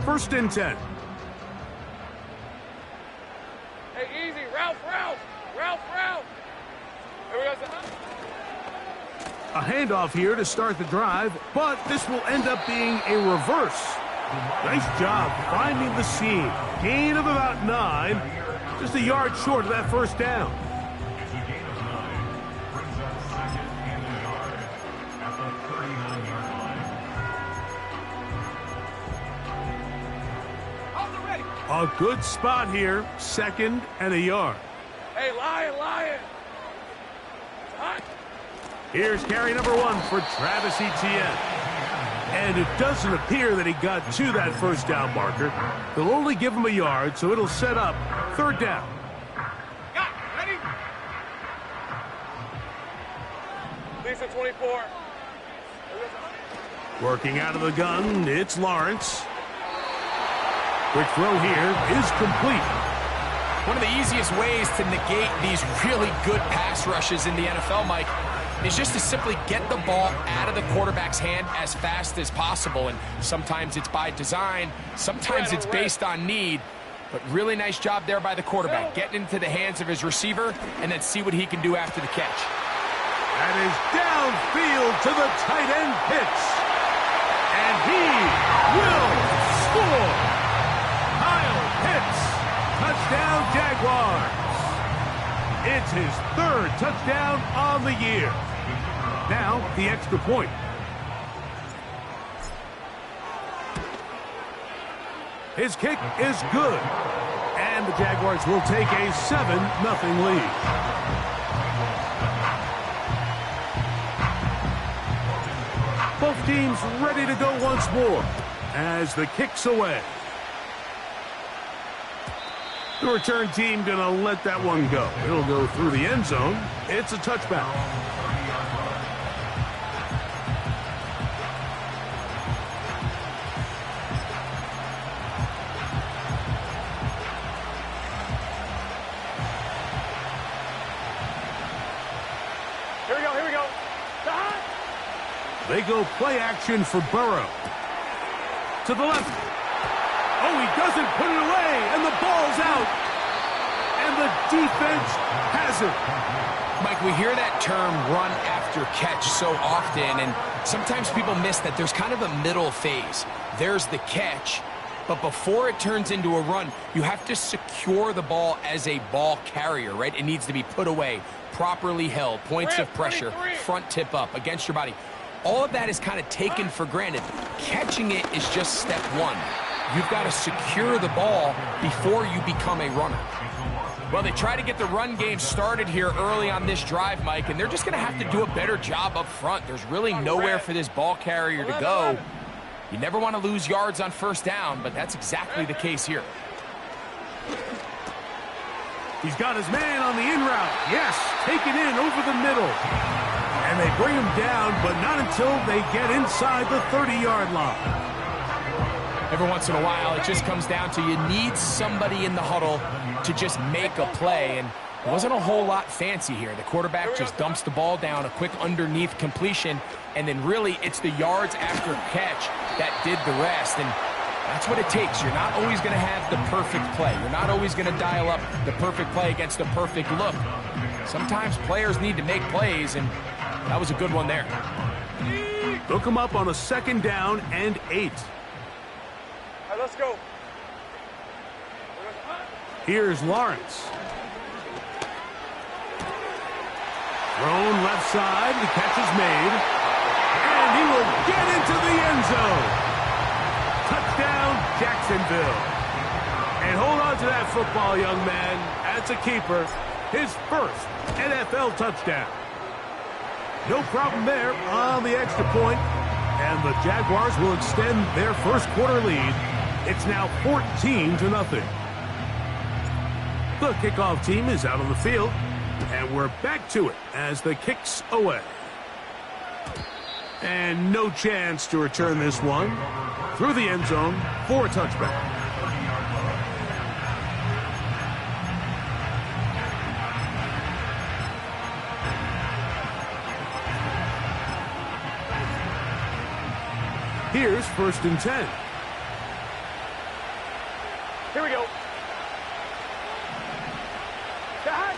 first and 10. Hey, easy. Ralph. Here we go. A handoff here to start the drive, but this will end up being a reverse. Nice job finding the seam. Gain of about 9. Just a yard short of that first down. A good spot here. 2nd and a yard. Hey, Lion. Hot. Here's carry number 1 for Travis Etienne. And it doesn't appear that he got to that first down marker. They'll only give him a yard, so it'll set up 3rd down. Got it. Ready? Lisa 24. Working out of the gun, it's Lawrence. Quick throw here is complete. One of the easiest ways to negate these really good pass rushes in the NFL, Mike, is just to simply get the ball out of the quarterback's hand as fast as possible. And sometimes it's by design, sometimes it's based on need. But really nice job there by the quarterback, getting into the hands of his receiver and then see what he can do after the catch. That is downfield to the tight end Pitts. And he will score. Kyle Pitts, touchdown Jaguars. It's his 3rd touchdown on the year. Now, the extra point. His kick is good. And the Jaguars will take a 7-0 lead. Both teams ready to go once more as the kick's away. The return team going to let that one go. It'll go through the end zone. It's a touchback. Here we go. They go play action for Burrow. To the left. Oh, he doesn't put it away, and the ball's out. And the defense has it. Mike, we hear that term run after catch so often, and sometimes people miss that there's kind of a middle phase. There's the catch, but before it turns into a run, you have to secure the ball as a ball carrier, right? It needs to be put away, properly held, points of pressure, front tip up against your body. All of that is kind of taken for granted. Catching it is just step 1. You've got to secure the ball before you become a runner. Well, they try to get the run game started here early on this drive, Mike, and they're just going to have to do a better job up front. There's really nowhere for this ball carrier to go. You never want to lose yards on first down, but that's exactly the case here. He's got his man on the in route. Yes, taken in over the middle. And they bring him down, but not until they get inside the 30-yard line. Every once in a while, it just comes down to you need somebody in the huddle to just make a play, and it wasn't a whole lot fancy here. The quarterback just dumps the ball down, a quick underneath completion, and then really it's the yards after catch that did the rest, and that's what it takes. You're not always going to have the perfect play. You're not always going to dial up the perfect play against the perfect look. Sometimes players need to make plays, and that was a good one there. Hook him up on a 2nd down and 8. All right, let's go. Here's Lawrence. Thrown left side, the catch is made. And he will get into the end zone. Touchdown, Jacksonville. And hold on to that football, young man. That's a keeper. His first NFL touchdown. No problem there on the extra point. And the Jaguars will extend their first quarter lead. It's now 14-0. The kickoff team is out on the field. And we're back to it as the kick's away. And no chance to return this one. Through the end zone for a touchback. Here's 1st and 10. we go. Back.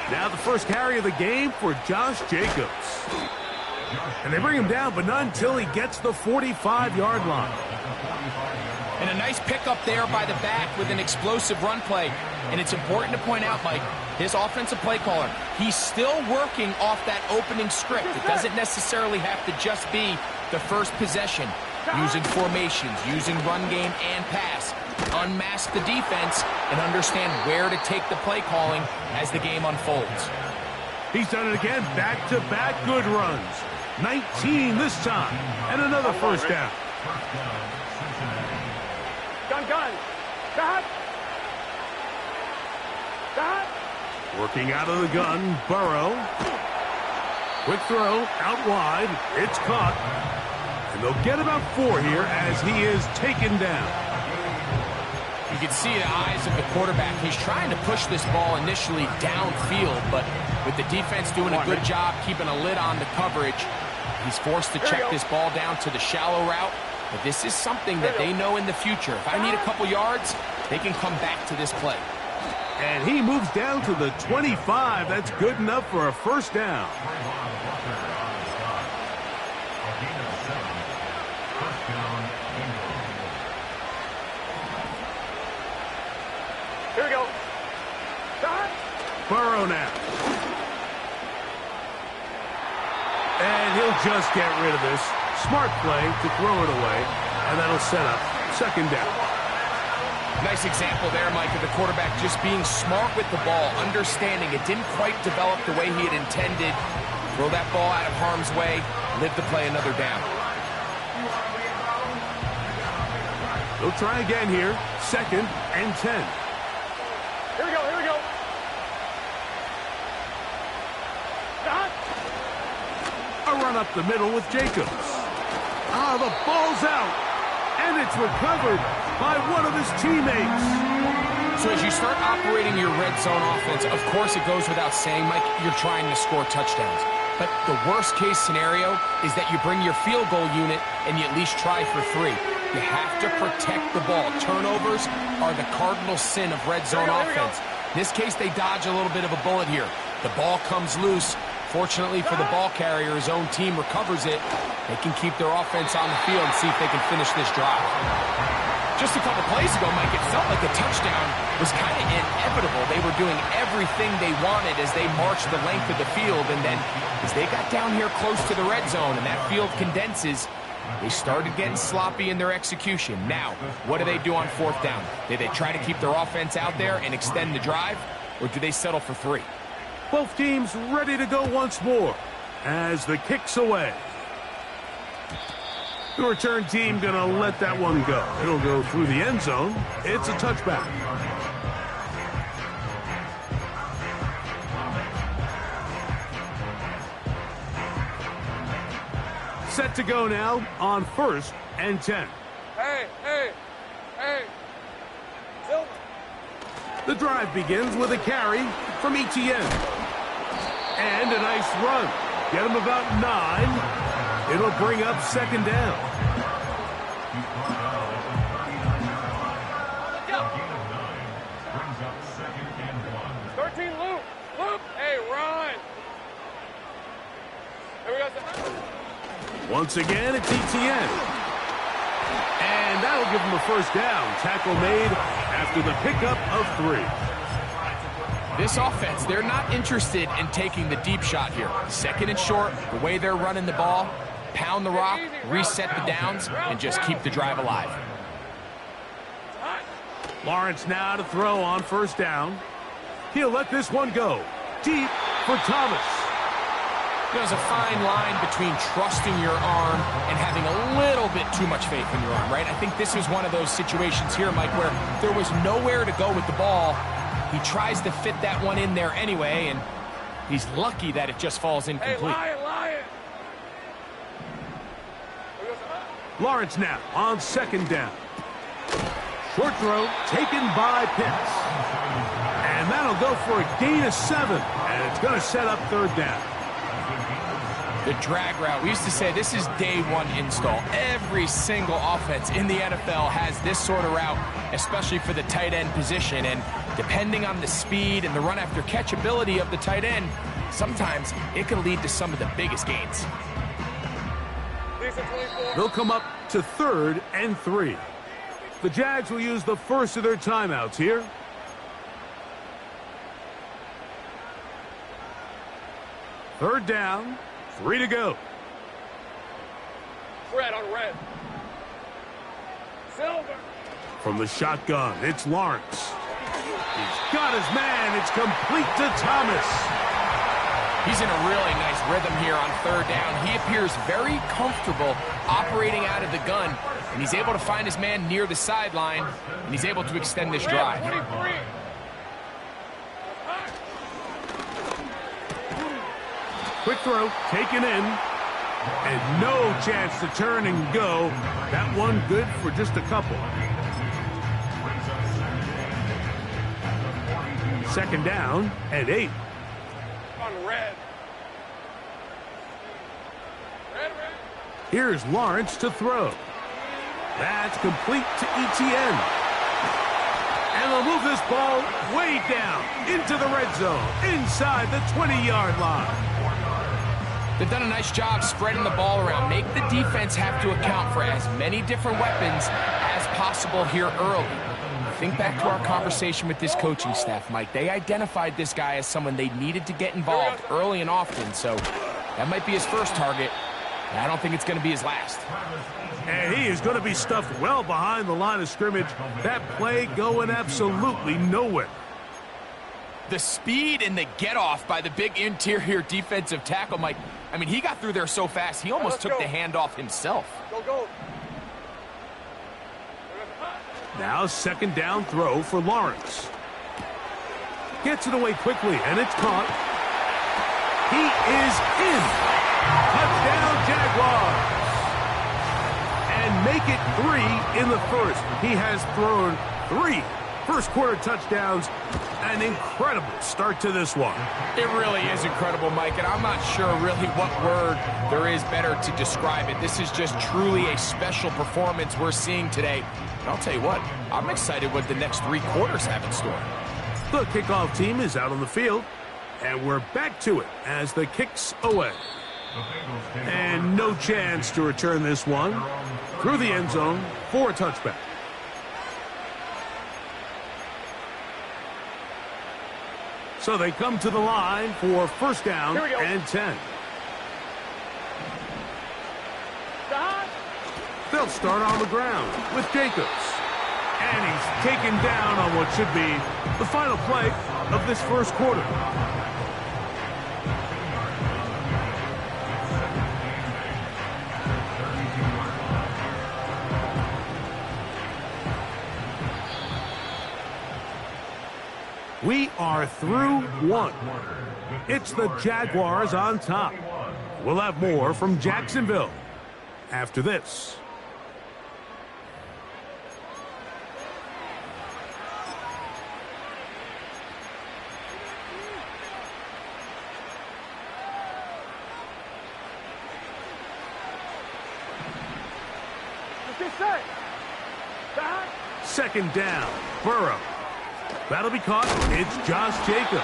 Now the first carry of the game for Josh Jacobs. And they bring him down, but not until he gets the 45-yard line. And a nice pickup there by the back with an explosive run play. And it's important to point out, Mike, his offensive play caller, he's still working off that opening script. It doesn't necessarily have to just be the first possession. Using formations, using run game and pass. Unmask the defense and understand where to take the play calling as the game unfolds. He's done it again, back-to-back good runs. 19 this time, and another first down. Gun. Back. Working out of the gun, Burrow. Quick throw, out wide. It's caught. And they'll get about 4 here as he is taken down. You can see the eyes of the quarterback. He's trying to push this ball initially downfield, but with the defense doing a good job keeping a lid on the coverage, he's forced to check this ball down to the shallow route. But this is something that they know in the future. If I need a couple yards, they can come back to this play. And he moves down to the 25. That's good enough for a first down. Here we go. Burrow now. And he'll just get rid of this. Smart play to throw it away, and that'll set up second down. Nice example there, Mike, of the quarterback just being smart with the ball, understanding it didn't quite develop the way he had intended. Throw that ball out of harm's way, live to play another down. They'll try again here. 2nd and 10. Here we go. A run up the middle with Jacobs. The ball's out, and it's recovered by one of his teammates. So as you start operating your red zone offense, of course it goes without saying, Mike, you're trying to score touchdowns. But the worst case scenario is that you bring your field goal unit and you at least try for 3. You have to protect the ball. Turnovers are the cardinal sin of red zone offense. In this case, they dodge a little bit of a bullet here. The ball comes loose. Fortunately for the ball carrier, his own team recovers it. They can keep their offense on the field and see if they can finish this drive. Just a couple plays ago, Mike, it felt like a touchdown was kind of inevitable. They were doing everything they wanted as they marched the length of the field. And then as they got down here close to the red zone and that field condenses, they started getting sloppy in their execution. Now, what do they do on 4th down? Do they try to keep their offense out there and extend the drive, or do they settle for 3? Both teams ready to go once more as the kick's away. The return team going to let that one go. It'll go through the end zone. It's a touchback. Set to go now on 1st and 10. Hey. Silver. The drive begins with a carry from Etienne. And a nice run. Get him about 9. It'll bring up 2nd down. Let's go. 13 loop. Hey, run. Here we go. Once again, it's Etienne. And that'll give him a first down. Tackle made after the pickup of 3. This offense, they're not interested in taking the deep shot here. 2nd and short, the way they're running the ball, pound the rock, reset the downs, and just keep the drive alive. Lawrence now to throw on 1st down. He'll let this one go. Deep for Thomas. There's a fine line between trusting your arm and having a little bit too much faith in your arm, right? I think this was one of those situations here, Mike, where there was nowhere to go with the ball. He tries to fit that one in there anyway, and he's lucky that it just falls incomplete. Hey, Lion. Lawrence now on 2nd down. Short throw taken by Pitts. And that'll go for a gain of 7. And it's going to set up 3rd down. The drag route. We used to say this is day one install. Every single offense in the NFL has this sort of route, especially for the tight end position. And depending on the speed and the run after catch ability of the tight end, sometimes it can lead to some of the biggest gains. They'll come up to 3rd and 3. The Jags will use the first of their timeouts here. Third down, 3 to go. Red on red. Silver. From the shotgun, it's Lawrence. He's got his man. It's complete to Thomas. He's in a really nice rhythm here on 3rd down. He appears very comfortable operating out of the gun, and he's able to find his man near the sideline, and he's able to extend this drive. 23. Quick throw, taken in, and no chance to turn and go. That one good for just a couple. 2nd down and 8. On red. Red. Here's Lawrence to throw. That's complete to ETN. And they'll move this ball way down into the red zone, inside the 20-yard line. They've done a nice job spreading the ball around. Make the defense have to account for as many different weapons as possible here early. Think back to our conversation with this coaching staff, Mike. They identified this guy as someone they needed to get involved early and often, so that might be his first target. I don't think it's going to be his last. And he is going to be stuffed well behind the line of scrimmage. That play going absolutely nowhere. The speed and the get-off by the big interior defensive tackle, Mike. I mean, he got through there so fast, he almost took the handoff himself. Go. Now 2nd down throw for Lawrence. Gets it away quickly, and it's caught. He is in. Touchdown, Jaguars. And make it 3 in the first. He has thrown 3 first-quarter touchdowns. An incredible start to this one. It really is incredible, Mike, and I'm not sure really what word there is better to describe it. This is just truly a special performance we're seeing today. And I'll tell you what, I'm excited what the next 3 quarters have in store. The kickoff team is out on the field, and we're back to it as the kick's away. And no chance to return this one through the end zone for a touchback. So they come to the line for 1st down and 10. They'll start on the ground with Jacobs. And he's taken down on what should be the final play of this first quarter. We are through 1. It's the Jaguars on top. We'll have more from Jacksonville after this. Back. 2nd down, Burrow. That'll be caught. It's Josh Jacobs.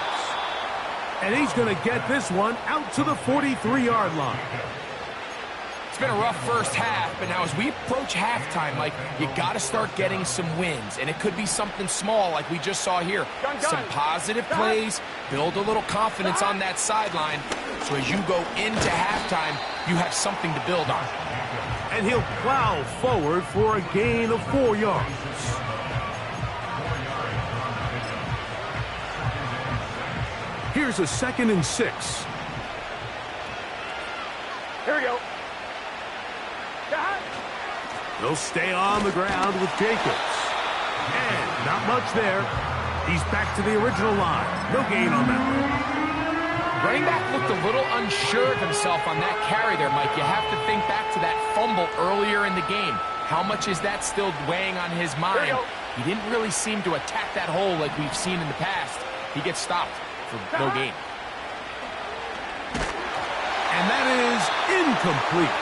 And he's going to get this one out to the 43-yard line. It's been a rough first half, but now as we approach halftime, Mike, you got to start getting some wins. And it could be something small like we just saw here. Some positive plays, build a little confidence on that sideline. So as you go into halftime, you have something to build on. And he'll plow forward for a gain of 4 yards. Here's a 2nd and 6. Here we go. They'll stay on the ground with Jacobs. And not much there. He's back to the original line. No gain on that one. Running back looked a little unsure of himself on that carry there, Mike. You have to think back to that fumble earlier in the game. How much is that still weighing on his mind? He didn't really seem to attack that hole like we've seen in the past. He gets stopped for no gain. And that is incomplete.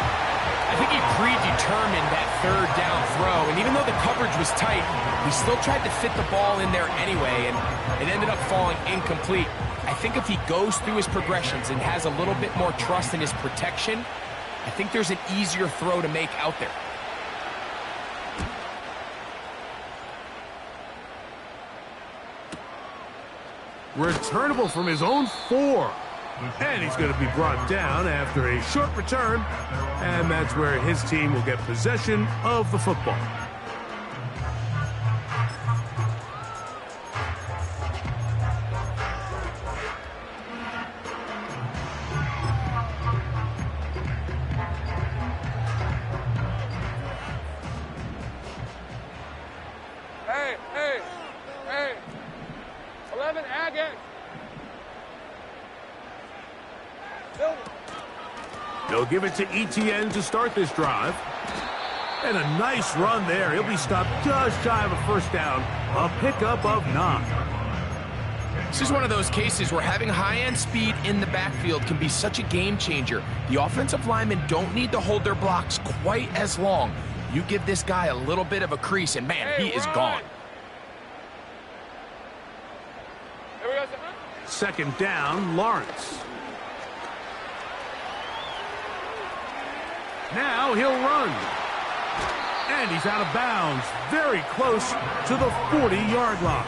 I think he predetermined that third down throw, and even though the coverage was tight, he still tried to fit the ball in there anyway, and it ended up falling incomplete. I think if he goes through his progressions and has a little bit more trust in his protection, I think there's an easier throw to make out there. Returnable from his own 4. And he's going to be brought down after a short return. And that's where his team will get possession of the football. Hey. 11 Agate. They'll give it to ETN to start this drive. And a nice run there. He'll be stopped just shy of a first down. A pickup of 9. This is one of those cases where having high-end speed in the backfield can be such a game changer. The offensive linemen don't need to hold their blocks quite as long. You give this guy a little bit of a crease, and man, he is gone. Here we go. Second down, Lawrence. Now he'll run. And he's out of bounds, very close to the 40-yard line.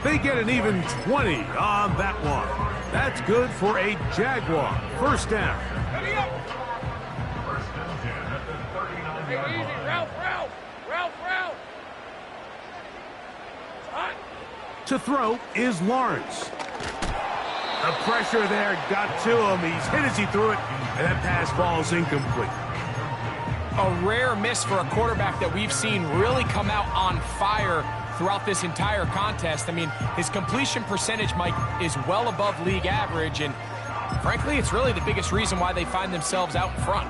They get an even 20 on that one. That's good for a Jaguar. First down. Hey, easy. Ralph. Hot. To throw is Lawrence. The pressure there got to him. He's hit as he threw it, and that pass falls incomplete. A rare miss for a quarterback that we've seen really come out on fire throughout this entire contest. I mean, his completion percentage, Mike, is well above league average, and frankly, it's really the biggest reason why they find themselves out in front.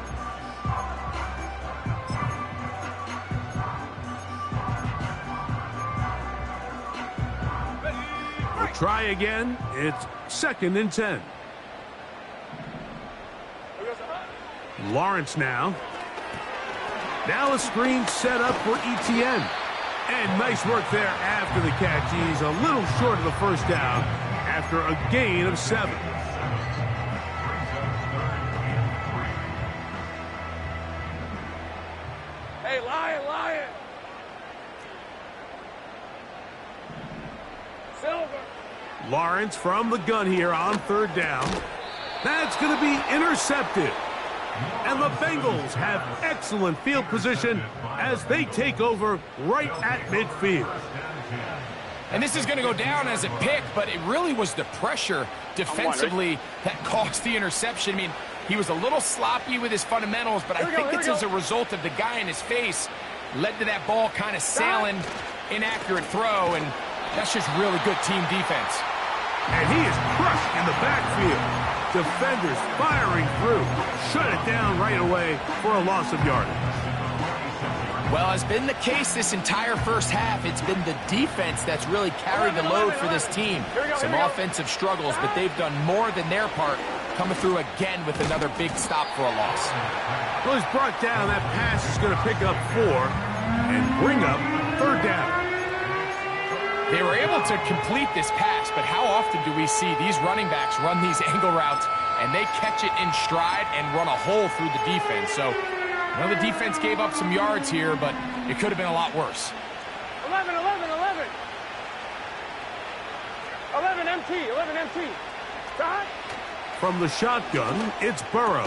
We'll try again. It's 2nd and 10. Lawrence now. Now a screen set up for ETN. And nice work there after the catch. He's a little short of the first down after a gain of 7. Hey, Lion. Silver. Lawrence from the gun here on 3rd down. That's going to be intercepted. And the Bengals have excellent field position as they take over right at midfield. And this is going to go down as a pick, but it really was the pressure defensively that caused the interception. I mean, he was a little sloppy with his fundamentals, but I think it's as a result of the guy in his face led to that ball kind of sailing, inaccurate throw, and that's just really good team defense. And he is crushed in the backfield. Defenders firing through. Shut it down right away for a loss of yardage. Well, as been the case this entire first half, it's been the defense that's really carried the load for this team. Some offensive struggles, but they've done more than their part, coming through again with another big stop for a loss. Well, he's brought down. That pass is going to pick up 4 and bring up 3rd down. They were able to complete this pass, but how often do we see these running backs run these angle routes and they catch it in stride and run a hole through the defense? So, well, the defense gave up some yards here, but it could have been a lot worse. 11 MT. Stop. From the shotgun, it's Burrow.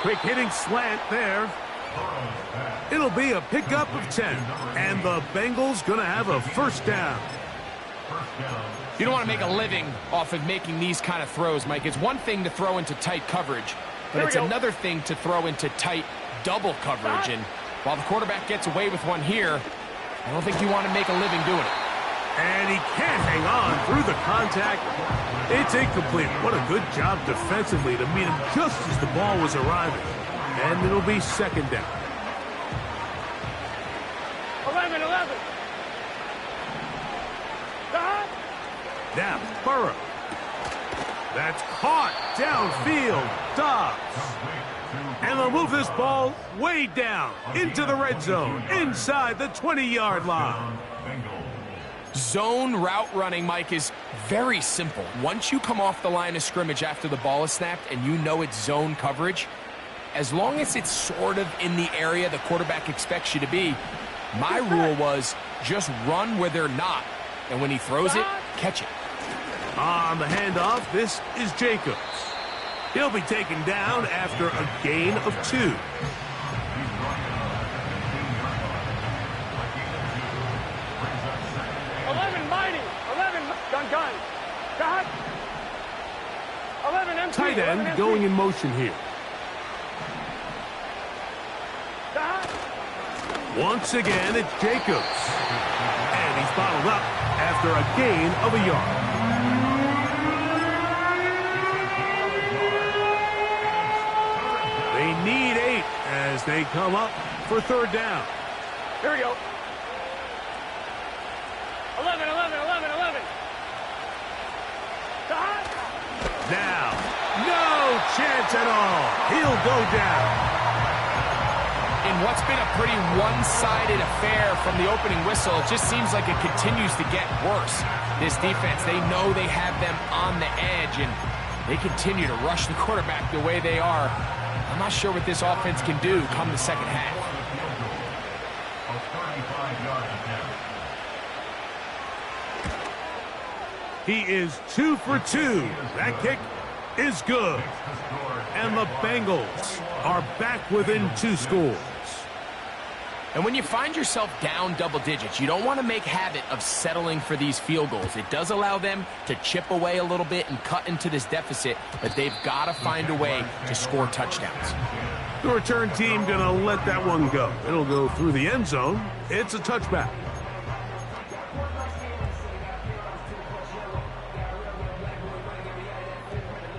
Quick hitting slant there. It'll be a pickup of 10, and the Bengals going to have a first down. You don't want to make a living off of making these kind of throws, Mike. It's one thing to throw into tight coverage, but it's another thing to throw into tight double coverage. And while the quarterback gets away with one here, I don't think you want to make a living doing it. And he can't hang on through the contact. It's incomplete. What a good job defensively to meet him just as the ball was arriving. And it'll be 2nd down. 11. Stop. Now, Burrow. That's caught downfield. Dobbs. And they'll move this ball way down into the red zone, inside the 20-yard line. Zone route running, Mike, is very simple. Once you come off the line of scrimmage after the ball is snapped and you know it's zone coverage, as long as it's sort of in the area the quarterback expects you to be, my rule was just run where they're not. And when he throws it, catch it. On the handoff, this is Jacobs. He'll be taken down after a gain of 2. 11 mighty. 11 gun. Got. 11 empty. Tight end 11 going in motion here. Got. Once again, it's Jacobs. And he's bottled up after a gain of a yard. They need 8 as they come up for third down. Here we go. 11. Got. Now, no chance at all. He'll go down. In what's been a pretty one-sided affair from the opening whistle, it just seems like it continues to get worse. This defense, they know they have them on the edge, and they continue to rush the quarterback the way they are. I'm not sure what this offense can do come the second half. He is 2 for 2. That kick is good. And the Bengals are back within 2 scores. And when you find yourself down double digits, you don't want to make habit of settling for these field goals. It does allow them to chip away a little bit and cut into this deficit, but they've got to find a way to score touchdowns. The return team going to let that one go. It'll go through the end zone. It's a touchback.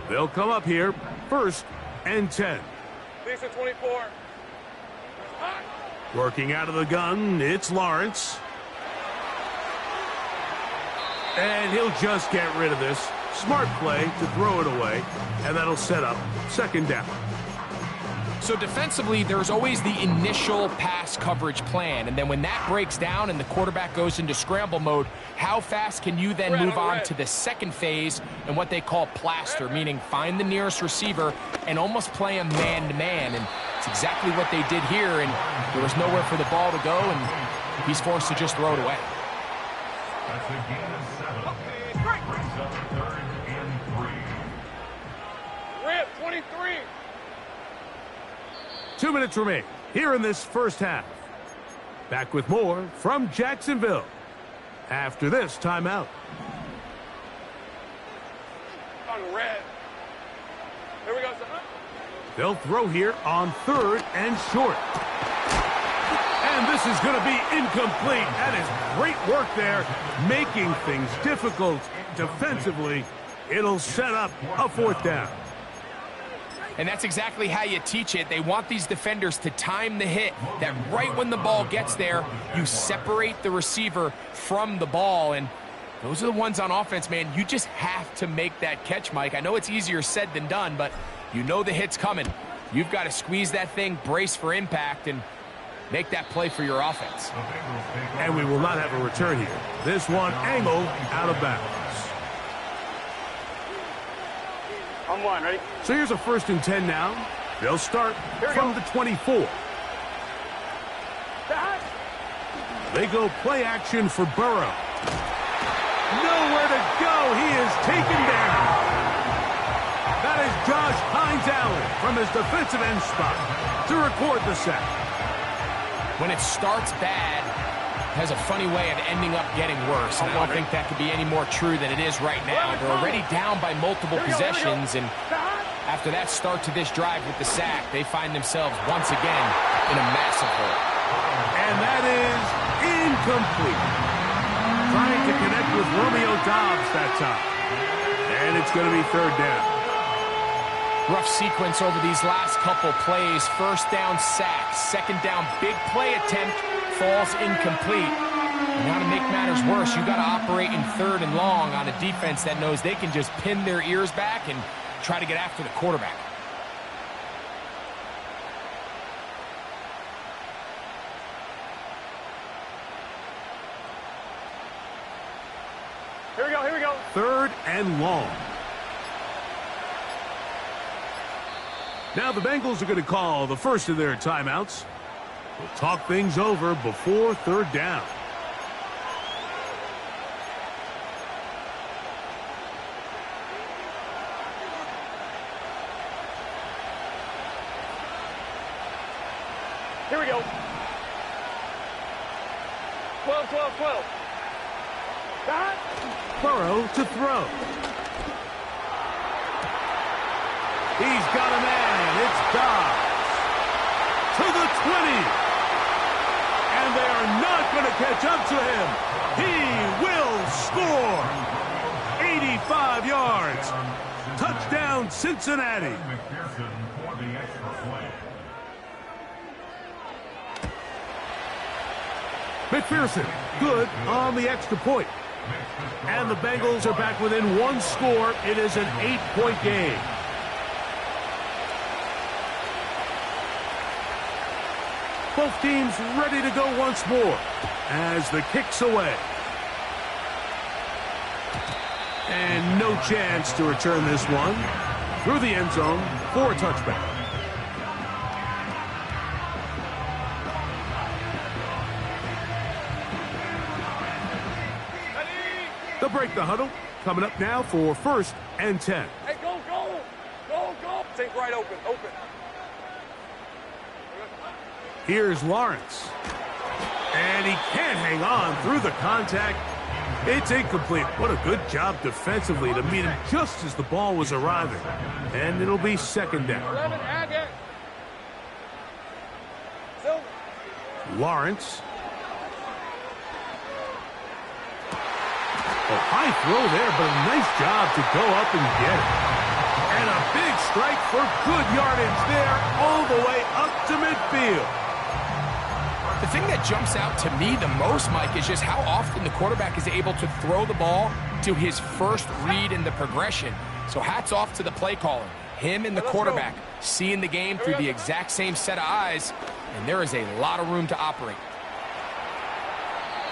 They'll come up here, 1st and 10. Lisa 24. Hot. Working out of the gun, it's Lawrence. And he'll just get rid of this. Smart play to throw it away, and that'll set up 2nd down. So defensively, there's always the initial pass coverage plan, and then when that breaks down and the quarterback goes into scramble mode, how fast can you then move on to the second phase and what they call plaster, meaning find the nearest receiver and almost play him man-to-man, and it's exactly what they did here, and there was nowhere for the ball to go, and he's forced to just throw it away. That's a gain of 7. Brings up 3rd and 3. Rip 23. 2 minutes remain here in this first half. Back with more from Jacksonville after this timeout. On red. Here we go, son. They'll throw here on 3rd and short. And this is going to be incomplete. That is great work there, making things difficult defensively. It'll set up a 4th down. And that's exactly how you teach it. They want these defenders to time the hit, that right when the ball gets there, you separate the receiver from the ball. And those are the ones on offense, man. You just have to make that catch, Mike. I know it's easier said than done, but you know the hit's coming. You've got to squeeze that thing, brace for impact, and make that play for your offense. And we will not have a return here. This one angled out of bounds. On 1, ready? So here's a 1st and 10 now. They'll start from the 24. Got. They go play action for Burrow. Nowhere to go. He is taken down. That is Josh Hines-Allen from his defensive end spot to record the sack. When it starts bad, it has a funny way of ending up getting worse. And I don't think that could be any more true than it is right now. They're already down by multiple possessions, and after that start to this drive with the sack, they find themselves once again in a massive hole. And that is incomplete. Trying to connect with Romeo Dobbs that time. And it's going to be 3rd down. Rough sequence over these last couple plays. 1st down sack, 2nd down big play attempt falls incomplete. Now to make matters worse, you got to operate in 3rd and long on a defense that knows they can just pin their ears back and try to get after the quarterback. Here we go, here we go. 3rd and long. Now the Bengals are going to call the first of their timeouts. We'll talk things over before 3rd down. Here we go. 12, 12, 12. Got. Burrow to throw. He's got a man. It's Dobbs. To the 20. And they are not going to catch up to him. He will score. 85 yards. Touchdown, Cincinnati. McPherson for the extra point. McPherson, good on the extra point. And the Bengals are back within 1 score. It is an 8-point game. Both teams ready to go once more as the kick's away. And no chance to return this one through the end zone for a touchback. They'll break the huddle. Coming up now for 1st and 10. Hey, go, go. Go, go. Think right open, open. Here's Lawrence. And he can't hang on through the contact. It's incomplete. What a good job defensively to meet him just as the ball was arriving. And it'll be 2nd down. 11, add it. So. Lawrence. A high throw there, but a nice job to go up and get it. And a big strike for good yardage there all the way up to midfield. The thing that jumps out to me the most, Mike, is just how often the quarterback is able to throw the ball to his first read in the progression. So hats off to the play caller. Him and the quarterback seeing the game through the exact same set of eyes, and there is a lot of room to operate.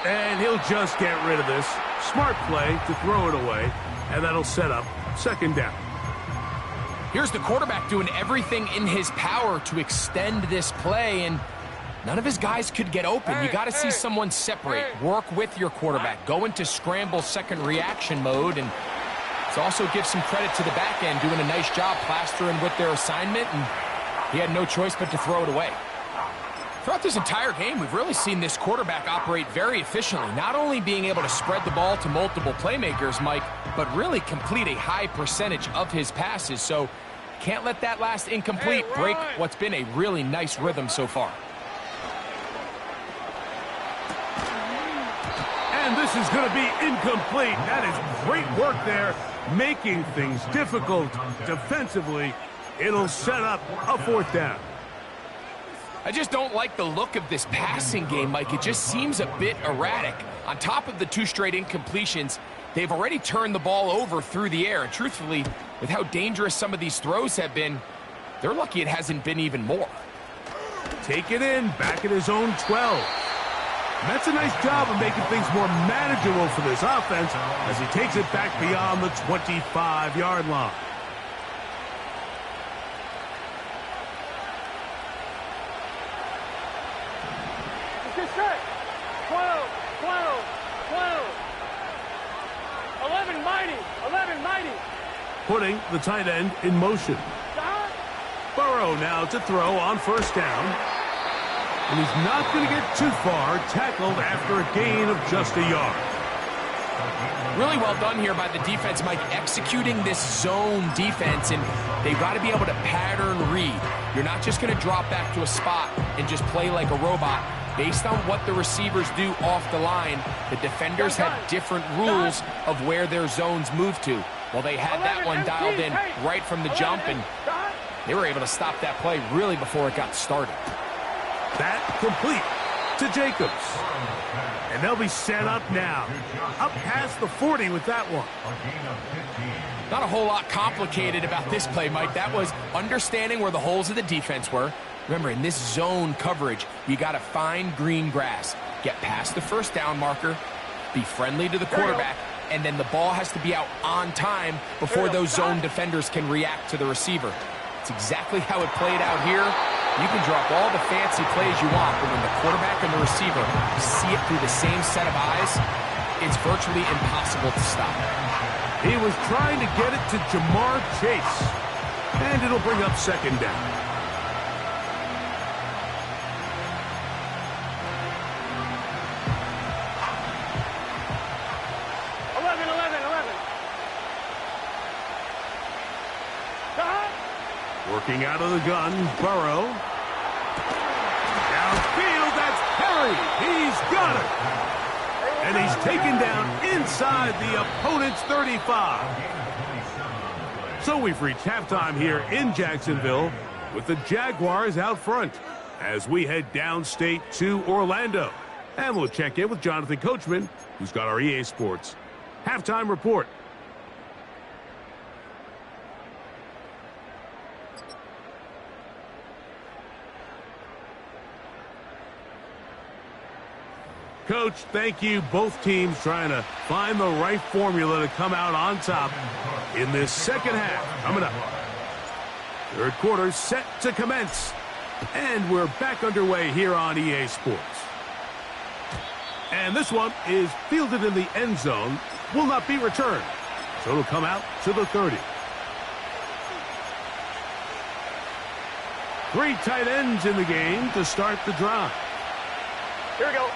And he'll just get rid of this. Smart play to throw it away, and that'll set up 2nd down. Here's the quarterback doing everything in his power to extend this play, and none of his guys could get open. You got to see someone separate, work with your quarterback, go into scramble second reaction mode, and it's also give some credit to the back end doing a nice job plastering with their assignment, and he had no choice but to throw it away. Throughout this entire game, we've really seen this quarterback operate very efficiently, not only being able to spread the ball to multiple playmakers, Mike, but really complete a high percentage of his passes. So can't let that last incomplete break what's been a really nice rhythm so far. And this is going to be incomplete. That is great work there, making things difficult defensively. It'll set up a 4th down. I just don't like the look of this passing game, Mike. It just seems a bit erratic. On top of the 2 straight incompletions, they've already turned the ball over through the air. And truthfully, with how dangerous some of these throws have been, they're lucky it hasn't been even more. Take it in, back at his own 12. And that's a nice job of making things more manageable for this offense as he takes it back beyond the 25-yard line. Get set. 12, 12, 12. 11 mighty, 11 mighty. Putting the tight end in motion. Burrow now to throw on 1st down. And he's not going to get too far, tackled after a gain of just a yard. Really well done here by the defense, Mike, executing this zone defense, and they've got to be able to pattern read. You're not just going to drop back to a spot and just play like a robot. Based on what the receivers do off the line, the defenders have different rules of where their zones move to. Well, they had that one dialed in right from the jump, and they were able to stop that play really before it got started. That complete to Jacobs. And they'll be set up now. Up past the 40 with that one. Not a whole lot complicated about this play, Mike. That was understanding where the holes of the defense were. Remember, in this zone coverage, you got to find green grass. Get past the first down marker, be friendly to the quarterback, and then the ball has to be out on time before those zone defenders can react to the receiver. It's exactly how it played out here. You can drop all the fancy plays you want, but when the quarterback and the receiver see it through the same set of eyes, it's virtually impossible to stop. He was trying to get it to Jamar Chase, and it'll bring up second down. Working out of the gun, Burrow. Downfield, that's Perry. He's got it. And he's taken down inside the opponent's 35. So we've reached halftime here in Jacksonville with the Jaguars out front as we head downstate to Orlando. And we'll check in with Jonathan Coachman, who's got our EA Sports halftime report. Coach, thank you. Both teams trying to find the right formula to come out on top in this second half. Coming up. Third quarter set to commence. And we're back underway here on EA Sports. And this one is fielded in the end zone. Will not be returned. So it'll come out to the 30. Three tight ends in the game to start the drive. Here we go.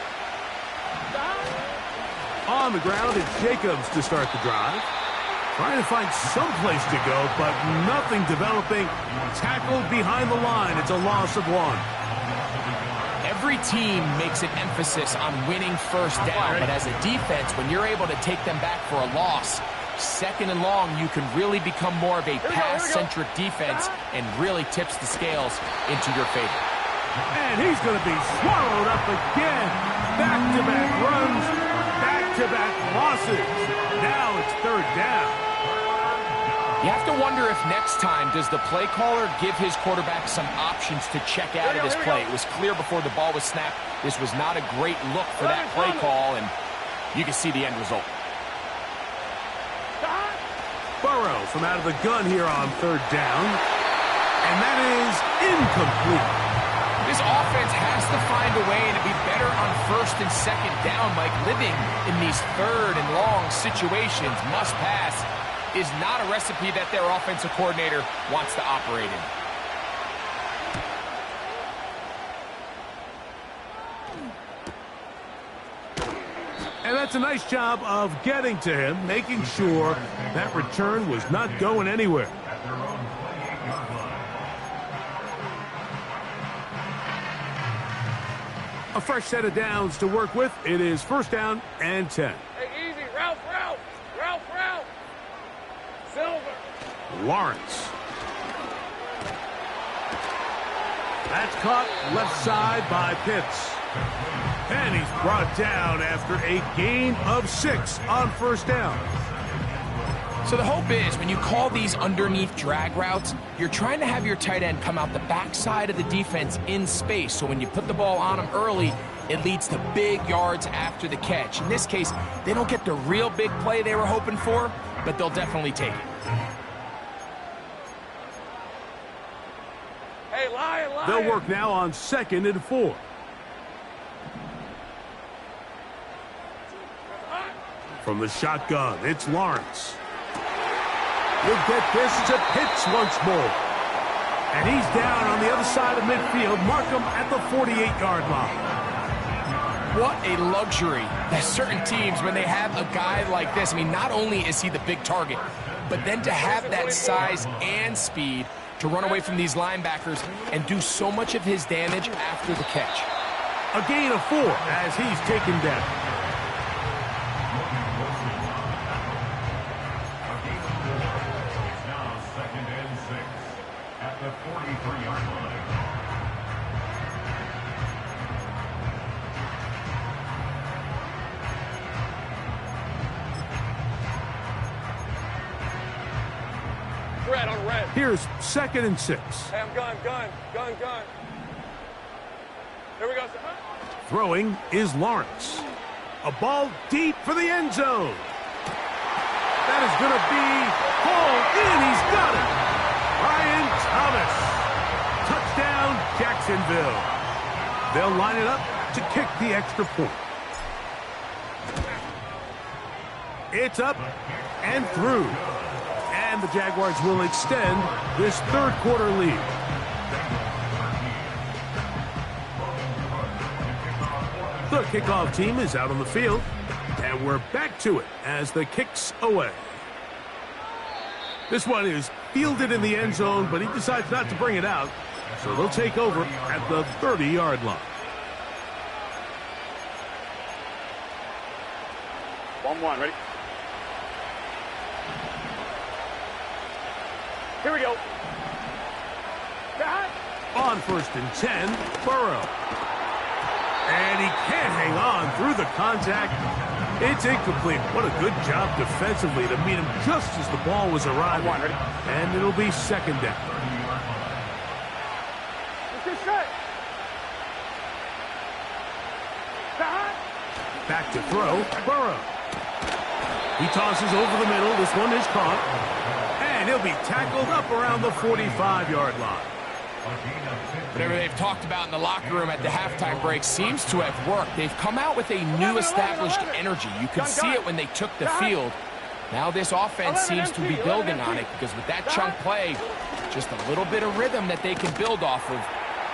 On the ground, it's Jacobs to start the drive. Trying to find some place to go, but nothing developing. Tackled behind the line. It's a loss of one. Every team makes an emphasis on winning first down, but as a defense, when you're able to take them back for a loss, second and long, you can really become more of a pass-centric defense and really tips the scales into your favor. And he's going to be swallowed up again. Back-to-back runs, back-to-back losses. Now it's third down. You have to wonder if next time does the play caller give his quarterback some options to check out of this play. It was clear before the ball was snapped. This was not a great look for that play call, and you can see the end result. Burrow from out of the gun here on third down. And that is incomplete. This offense has to find a way to be better on first and second down. Like living in these third and long situations, must pass, is not a recipe that their offensive coordinator wants to operate in. And that's a nice job of getting to him, making sure that return was not going anywhere. A fresh set of downs to work with. It is first down and 10. Hey, easy. Ralph. Silver. Lawrence. That's caught left side by Pitts. And he's brought down after a gain of 6 on first down. So the hope is when you call these underneath drag routes, you're trying to have your tight end come out the backside of the defense in space. So when you put the ball on him early, it leads to big yards after the catch. In this case, they don't get the real big play they were hoping for, but they'll definitely take it. Hey, lion. They'll work now on 2nd and 4. From the shotgun, it's Lawrence. He'll get this to Pitts once more. And he's down on the other side of midfield. Mark him at the 48-yard line. What a luxury that certain teams, when they have a guy like this, I mean, not only is he the big target, but then to have that size and speed to run away from these linebackers and do so much of his damage after the catch. A gain of 4 as he's taken down. Here's 2nd and 6. Hey, I'm gun. Here we go. Throwing is Lawrence. A ball deep for the end zone. That is going to be hauled in. He's got it. Ryan Thomas. Touchdown, Jacksonville. They'll line it up to kick the extra point. It's up and through. And the Jaguars will extend this 3rd quarter lead. The kickoff team is out on the field, and we're back to it as the kick's away. This one is fielded in the end zone, but he decides not to bring it out, so they'll take over at the 30-yard line. 1-1, ready? Here we go. On 1st and 10, Burrow. And he can't hang on through the contact. It's incomplete. What a good job defensively to meet him just as the ball was arriving. And it'll be 2nd down. Back to throw, Burrow. He tosses over the middle. This one is caught. And he'll be tackled up around the 45-yard line. Whatever they've talked about in the locker room at the halftime break seems to have worked. They've come out with a new established energy. You could see it when they took the field. Now this offense seems to be building on it because with that chunk play, just a little bit of rhythm that they can build off of.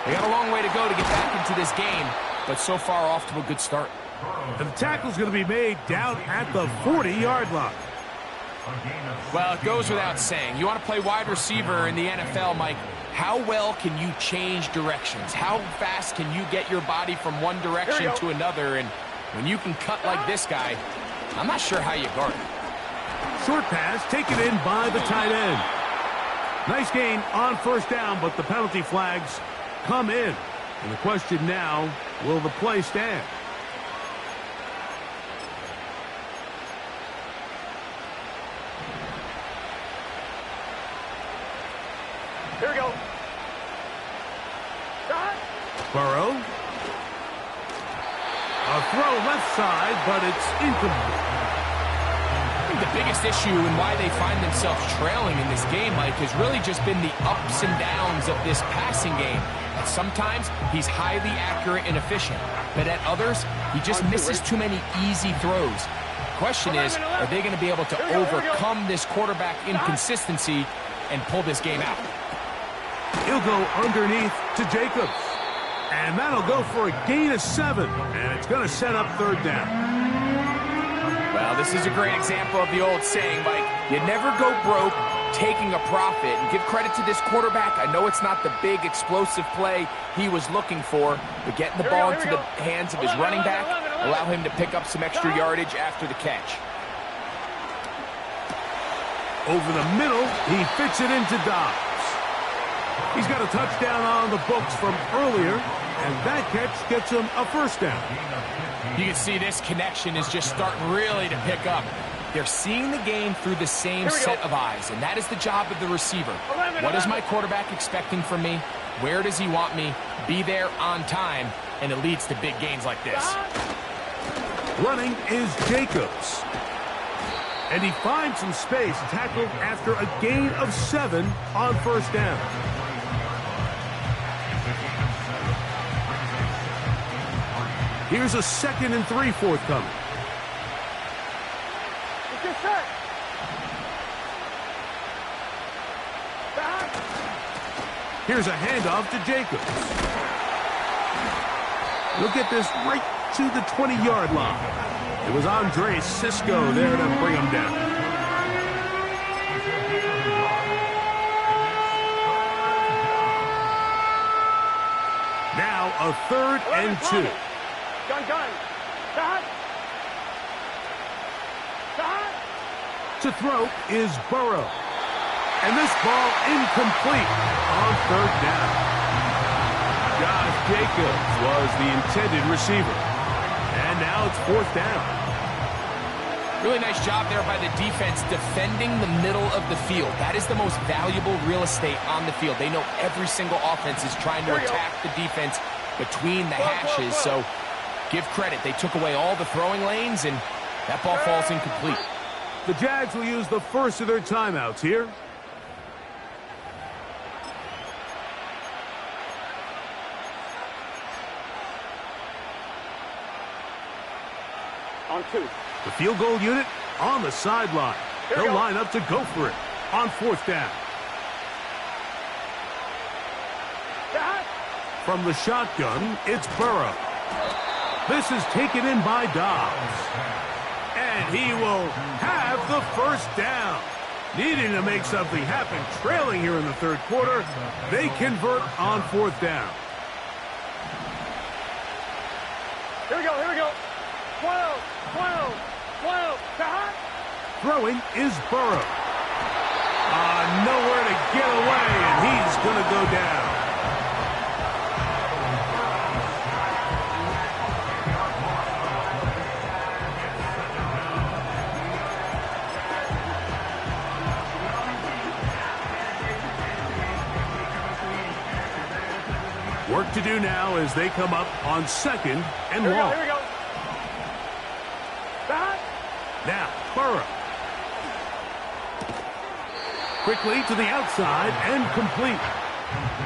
They got a long way to go to get back into this game, but so far off to a good start. And the tackle's going to be made down at the 40-yard line. Well, it goes without saying. You want to play wide receiver in the NFL, Mike. How well can you change directions? How fast can you get your body from one direction to another? And when you can cut like this guy, I'm not sure how you guard it. Short pass taken in by the tight end. Nice gain on 1st down, but the penalty flags come in. And the question now, will the play stand? Here we go. Burrow. A throw left side, but it's incomplete. I think the biggest issue and why they find themselves trailing in this game, Mike, has really just been the ups and downs of this passing game. Sometimes he's highly accurate and efficient, but at others, he just misses too many easy throws. The question is, are they going to be able to overcome this quarterback inconsistency and pull this game out? He'll go underneath to Jacobs. And that'll go for a gain of 7. And it's going to set up 3rd down. Well, this is a great example of the old saying, Mike. You never go broke taking a profit. And give credit to this quarterback. I know it's not the big explosive play he was looking for, but getting the ball into the hands of his running back, allow him to pick up some extra yardage after the catch. Over the middle, he fits it into Dobbs. He's got a touchdown on the books from earlier, and that catch gets him a 1st down. You can see this connection is just starting really to pick up. They're seeing the game through the same set of eyes, and that is the job of the receiver. What is my quarterback expecting from me? Where does he want me? Be there on time, and it leads to big gains like this. Running is Jacobs. And he finds some space, tackled after a gain of 7 on 1st down. Here's a 2nd and 3 forthcoming. Here's a handoff to Jacobs. He'll get this right to the 20-yard line. It was Andre Cisco there to bring him down. Now a 3rd and 2. Gun. To throw is Burrow. And this ball incomplete on 3rd down. Josh Jacobs was the intended receiver. And now it's 4th down. Really nice job there by the defense defending the middle of the field. That is the most valuable real estate on the field. They know every single offense is trying to attack the defense between the hashes, so give credit. They took away all the throwing lanes, and that ball falls incomplete. The Jags will use the first of their timeouts here. On 2. The field goal unit on the sideline. They'll line up to go for it on 4th down. From the shotgun, it's Burrow. This is taken in by Dobbs. And he will have the first down. Needing to make something happen, trailing here in the 3rd quarter. They convert on 4th down. Here we go. 12. Throwing is Burrow. Nowhere to get away, and he's going to go down. Work to do now as they come up on 2nd and long. Here we go. Now, Burrow. Quickly to the outside and complete.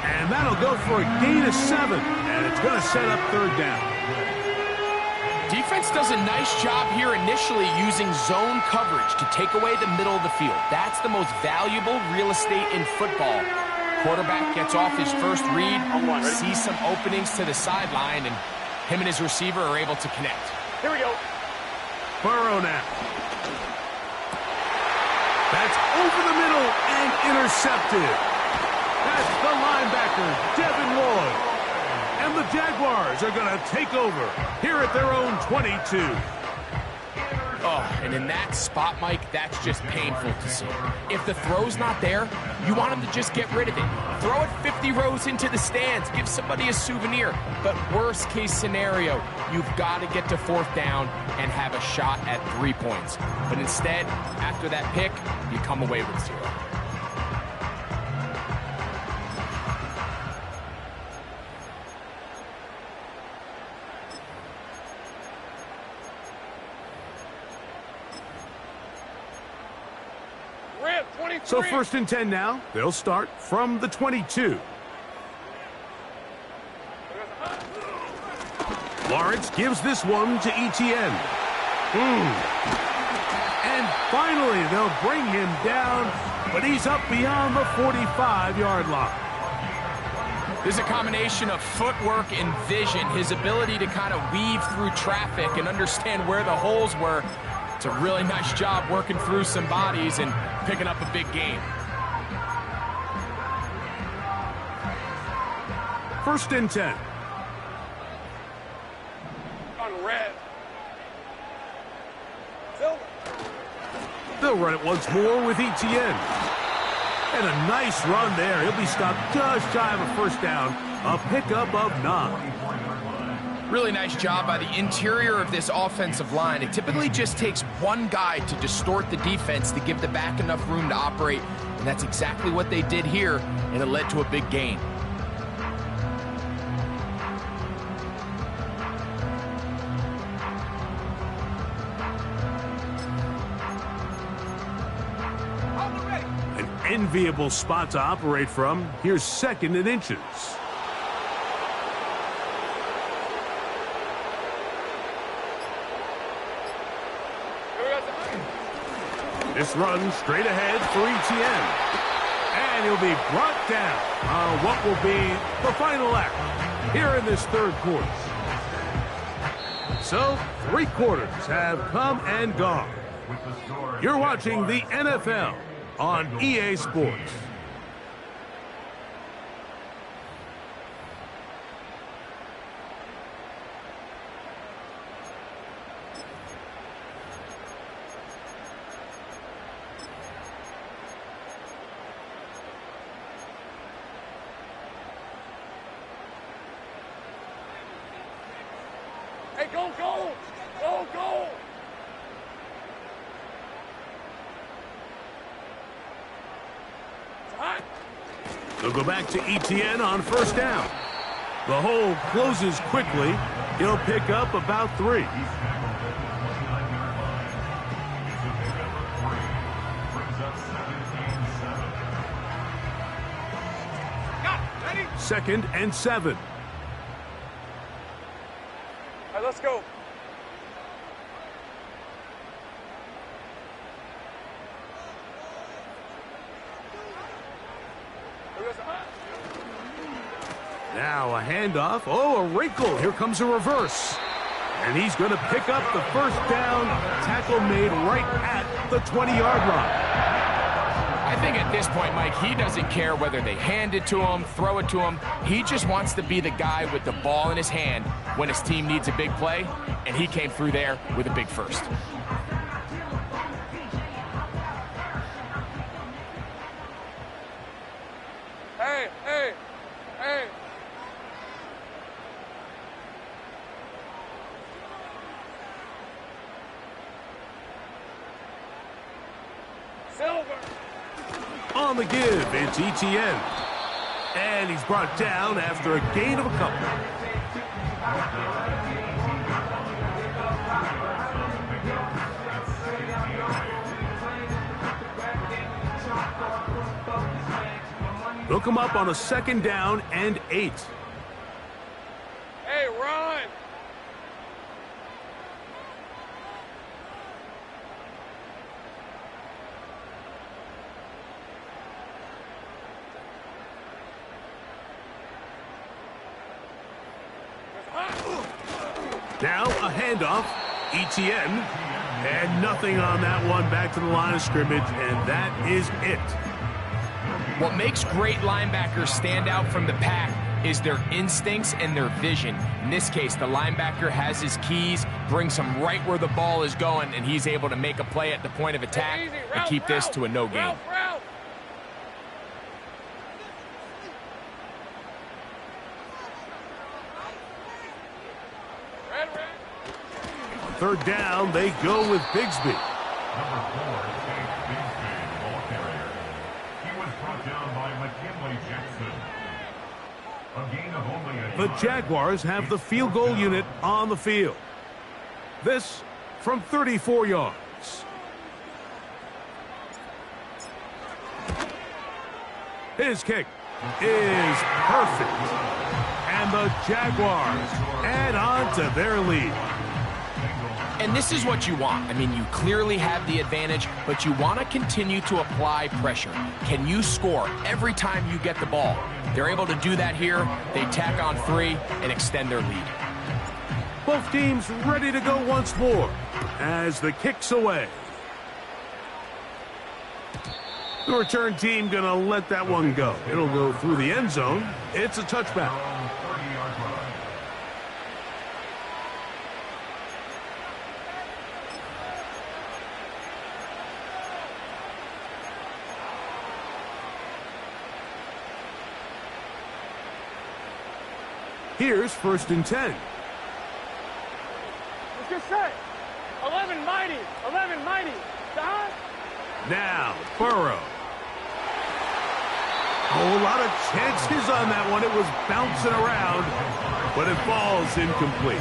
And that'll go for a gain of 7. And it's going to set up 3rd down. Defense does a nice job here initially using zone coverage to take away the middle of the field. That's the most valuable real estate in football. Quarterback gets off his first read, sees some openings to the sideline, and him and his receiver are able to connect. Here we go. Burrow now. That's over the middle and intercepted. That's the linebacker, Devin Lloyd. And the Jaguars are going to take over here at their own 22. Oh, and in that spot, Mike, that's just painful to see. If the throw's not there, you want him to just get rid of it. Throw it 50 rows into the stands. Give somebody a souvenir. But worst case scenario, you've got to get to 4th down and have a shot at 3 points. But instead, after that pick, you come away with 0. So 1st and 10 now. They'll start from the 22. Lawrence gives this one to Etienne. And finally, they'll bring him down, but he's up beyond the 45-yard line. There's a combination of footwork and vision, his ability to kind of weave through traffic and understand where the holes were. It's a really nice job working through some bodies and picking up a big game. 1st and 10. On red. They'll run it once more with Etienne. And a nice run there. He'll be stopped just shy of a 1st down. A pickup of 9. Really nice job by the interior of this offensive line. It typically just takes one guy to distort the defense to give the back enough room to operate, and that's exactly what they did here, and it led to a big gain. An enviable spot to operate from. Here's 2nd and inches. This run straight ahead for Etienne. And he'll be brought down on what will be the final act here in this 3rd quarter. So, 3 quarters have come and gone. You're watching the NFL on EA Sports. Hey, go! They'll go back to ETN on first down. The hole closes quickly. He'll pick up about 3. Second and 7. All right, let's go. Now a handoff. Oh, a wrinkle. Here comes a reverse. And he's going to pick up the first down. Tackle made right at the 20-yard line. I think at this point, Mike, he doesn't care whether they hand it to him, throw it to him. He just wants to be the guy with the ball in his hand when his team needs a big play, and he came through there with a big first. Hey, hey, hey. Silver. On the give, it's ETN. And he's brought down after a gain of a couple. They'll come up on a second down and 8. Hey, run. Now a handoff, ETN, and nothing on that one, back to the line of scrimmage, and that is it. What makes great linebackers stand out from the pack is their instincts and their vision. In this case, the linebacker has his keys, brings him right where the ball is going, and he's able to make a play at the point of attack and keep this to a no gain. Third down, they go with Bigsby. Number 4, Chase Bigsby, ball carrier. He was brought down by McKinley Jackson. A gain of only a The yard. Jaguars have the field goal unit on the field. This from 34 yards. His kick is perfect. And the Jaguars add on to their lead. And this is what you want. I mean, you clearly have the advantage, but you want to continue to apply pressure. Can you score every time you get the ball? They're able to do that here. They tack on 3 and extend their lead. Both teams ready to go once more as the kick's away. The return team going to let that one go. It'll go through the end zone. It's a touchback. 30-yard run. Here's first and 10. Let's get set. 11 mighty. 11 mighty. Don. Now, Burrow. A whole lot of chances on that one. It was bouncing around, but it falls incomplete.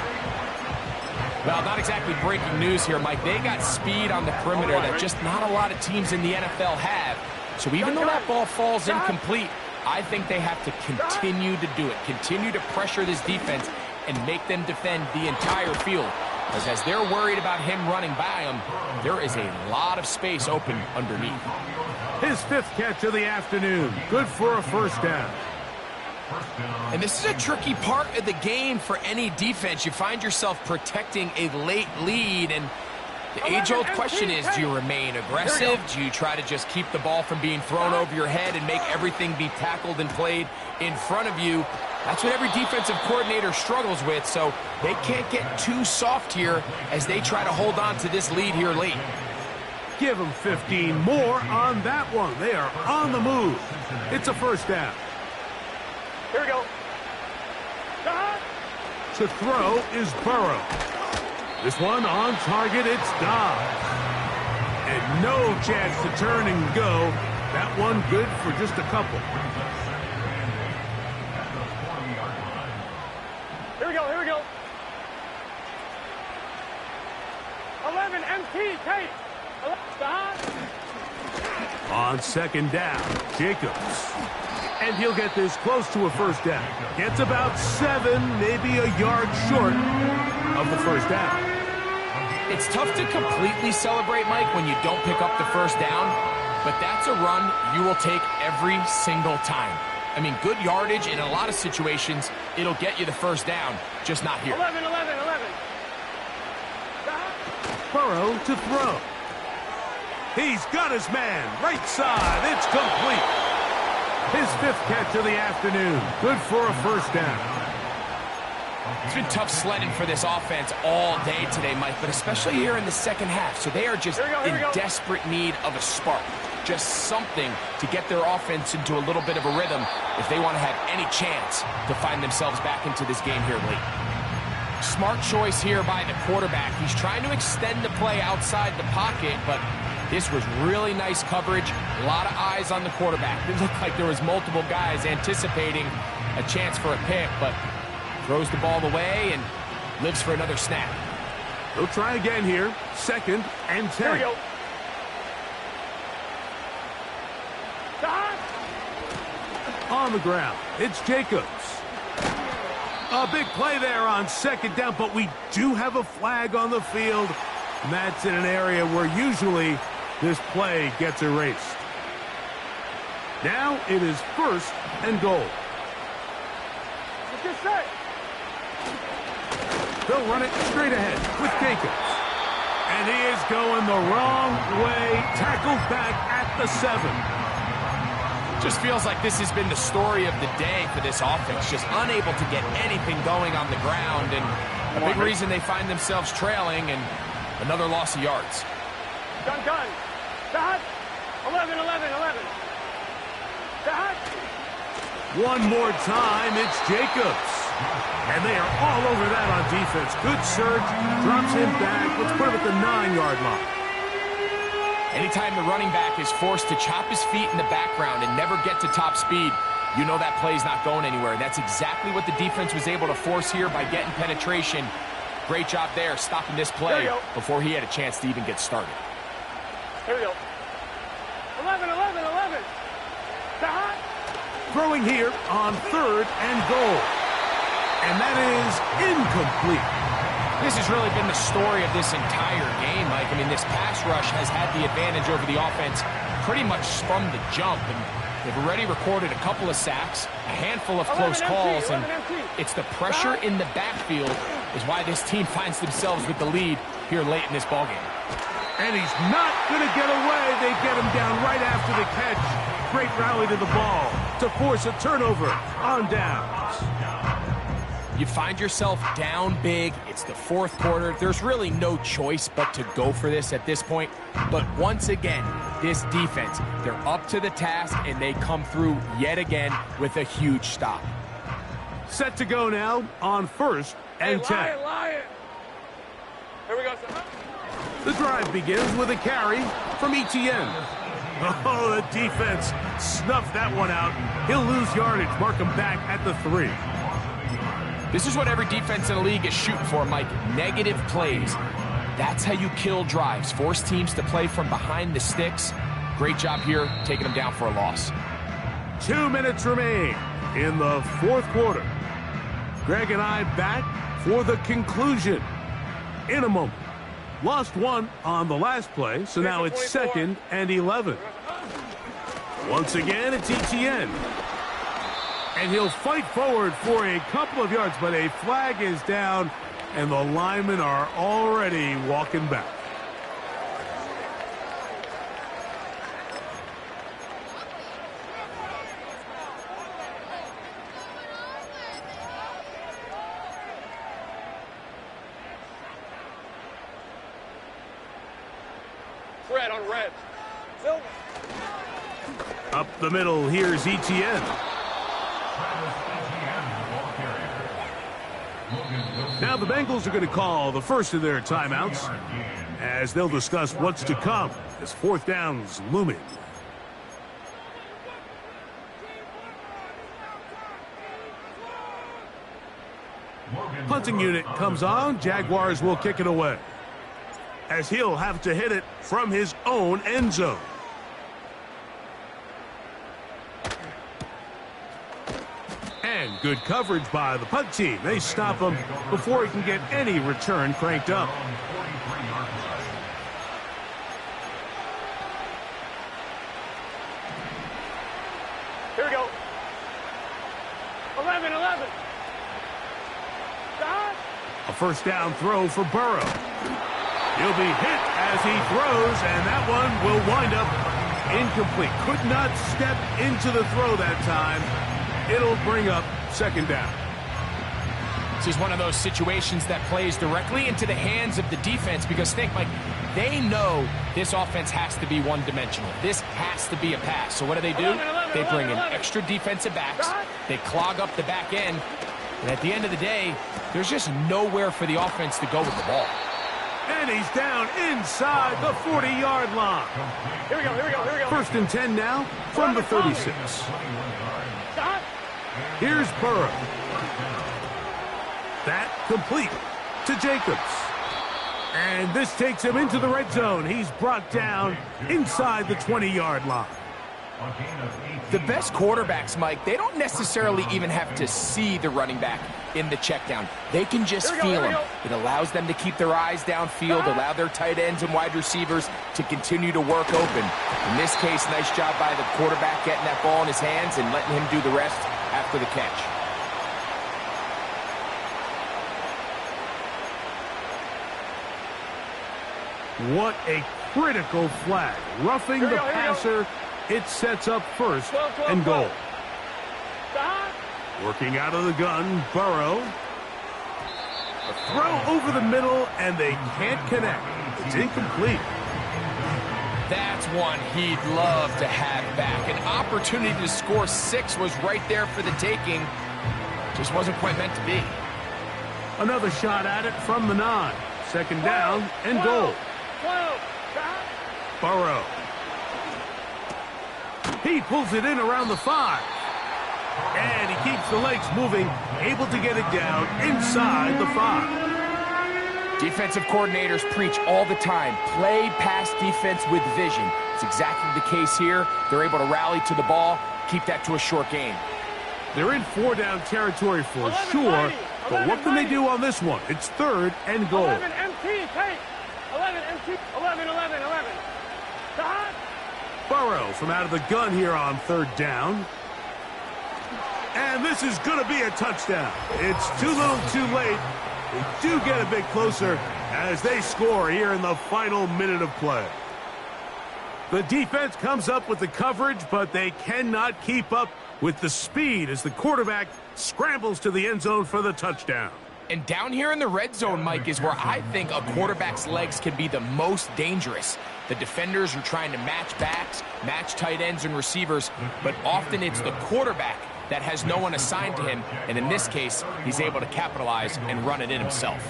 Well, not exactly breaking news here, Mike. They got speed on the perimeter that just not a lot of teams in the NFL have. So even though that ball falls incomplete, I think they have to continue to do it, continue to pressure this defense and make them defend the entire field. Because as they're worried about him running by them, there is a lot of space open underneath. His 5th catch of the afternoon. Good for a first down. And this is a tricky part of the game for any defense. You find yourself protecting a late lead, and the age-old question is, do you remain aggressive? Do you try to just keep the ball from being thrown over your head and make everything be tackled and played in front of you? That's what every defensive coordinator struggles with, so they can't get too soft here as they try to hold on to this lead here late. Give them 15 more on that one. They are on the move. It's a first down. Here we go. To throw is Burrow. This one on target, it's Dobbs. And no chance to turn and go. That one good for just a couple. Here we go, here we go. 11, MT, Tate. On second down, Jacobs. And he'll get this close to a first down. Gets about 7, maybe a yard short of the first down. It's tough to completely celebrate, Mike, when you don't pick up the first down, but that's a run you will take every single time. I mean, good yardage in a lot of situations, it'll get you the first down, just not here. 11. Burrow to throw. He's got his man, right side, it's complete. His 5th catch of the afternoon, good for a first down. It's been tough sledding for this offense all day today, Mike, but especially here in the second half. So they are just in desperate need of a spark, just something to get their offense into a little bit of a rhythm if they want to have any chance to find themselves back into this game here late. Smart choice here by the quarterback. He's trying to extend the play outside the pocket, but this was really nice coverage. A lot of eyes on the quarterback. It looked like there was multiple guys anticipating a chance for a pick, but throws the ball away and lives for another snap. He'll try again here. 2nd and 10. Here we go. On the ground, it's Jacobs. A big play there on second down, but we do have a flag on the field, and that's in an area where usually this play gets erased. Now it is 1st and goal. What's your say? They'll run it straight ahead with Jacobs. And he is going the wrong way. Tackled back at the 7. Just feels like this has been the story of the day for this offense. Just unable to get anything going on the ground. And a big reason they find themselves trailing and another loss of yards. Gun. Dot. 11. Dot. One more time, it's Jacobs. And they are all over that on defense. Good search, drops him back. Let's put him at the 9-yard line. Anytime the running back is forced to chop his feet in the background and never get to top speed, you know that play's not going anywhere. That's exactly what the defense was able to force here by getting penetration. Great job there, stopping this play before he had a chance to even get started. Here we go. 11. Dot. Throwing here on 3rd and goal. And that is incomplete. This has really been the story of this entire game, Mike. I mean, this pass rush has had the advantage over the offense pretty much from the jump. And they've already recorded a couple of sacks, a handful of close calls, and it's the pressure in the backfield is why this team finds themselves with the lead here late in this ballgame. And he's not going to get away. They get him down right after the catch. Great rally to the ball to force a turnover on downs. You find yourself down big. It's the 4th quarter. There's really no choice but to go for this at this point. But once again, this defense, they're up to the task, and they come through yet again with a huge stop. Set to go now on 1st and 10. Lion. Here we go, sir. The drive begins with a carry from Etienne. Oh, the defense snuffed that one out. He'll lose yardage, mark him back at the 3. This is what every defense in the league is shooting for, Mike. Negative plays. That's how you kill drives. Force teams to play from behind the sticks. Great job here, taking them down for a loss. 2 minutes remain in the 4th quarter. Greg and I back for the conclusion in a moment. Lost 1 on the last play, so now it's 2nd and 11. Once again, it's Etienne. And he'll fight forward for a couple of yards, but a flag is down, and the linemen are already walking back. Red on red. Silver. Up the middle, here's Etienne. Now the Bengals are going to call the first of their timeouts as they'll discuss what's to come as 4th down's looming. Punting unit comes on. Jaguars will kick it away, as he'll have to hit it from his own end zone. And good coverage by the punt team. They stop him before he can get any return cranked up. Here we go. 11. Dot. A first down throw for Burrow. He'll be hit as he throws, and that one will wind up incomplete. Could not step into the throw that time. It'll bring up second down. This is one of those situations that plays directly into the hands of the defense because think, Mike, they know this offense has to be one-dimensional. This has to be a pass. So what do? They bring in extra defensive backs. They clog up the back end. And at the end of the day, there's just nowhere for the offense to go with the ball. And he's down inside the 40-yard line. Here we go. First and 10 now from the 36. Dot. Here's Burrow. That complete to Jacobs. And this takes him into the red zone. He's brought down inside the 20-yard line. The best quarterbacks, Mike, they don't necessarily even have to see the running back in the check down. They can just feel him. It allows them to keep their eyes downfield, allow their tight ends and wide receivers to continue to work open. In this case, nice job by the quarterback getting that ball in his hands and letting him do the rest after the catch. What a critical flag. Roughing the passer, it sets up first and goal. Working out of the gun, Burrow. A throw over the middle, and they can't connect. It's incomplete. That's one he'd love to have back. An opportunity to score 6 was right there for the taking. Just wasn't quite meant to be. Another shot at it from the 9. Second down and goal. Burrow. He pulls it in around the 5. And he keeps the legs moving, able to get it down inside the 5. Defensive coordinators preach all the time, play pass defense with vision. It's exactly the case here. They're able to rally to the ball, keep that to a short gain. They're in 4-down territory for sure, but what can they do on this one? It's third and goal. 11 MT, take. 11 MT, 11. Dot. Burrow from out of the gun here on third down. And this is going to be a touchdown. It's too little too late. They do get a bit closer as they score here in the final minute of play. The defense comes up with the coverage, but they cannot keep up with the speed as the quarterback scrambles to the end zone for the touchdown. And down here in the red zone, Mike, is where I think a quarterback's legs can be the most dangerous. The defenders are trying to match backs, match tight ends and receivers, but often it's the quarterback that has no one assigned to him, and in this case, he's able to capitalize and run it in himself.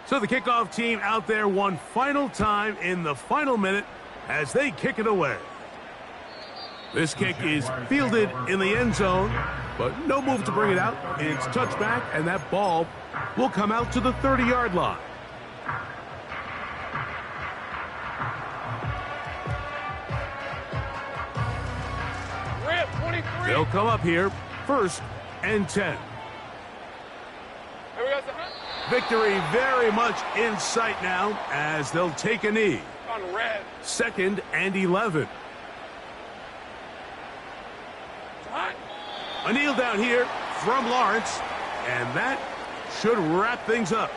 So the kickoff team out there one final time in the final minute as they kick it away. This kick is fielded in the end zone, but no move to bring it out. It's touchback, and that ball will come out to the 30-yard line. Rip, 23. They'll come up here, first and 10. Here we go, Victory very much in sight now as they'll take a knee. on red. Second and 11. Dot. A kneel down here from Lawrence, and that should wrap things up.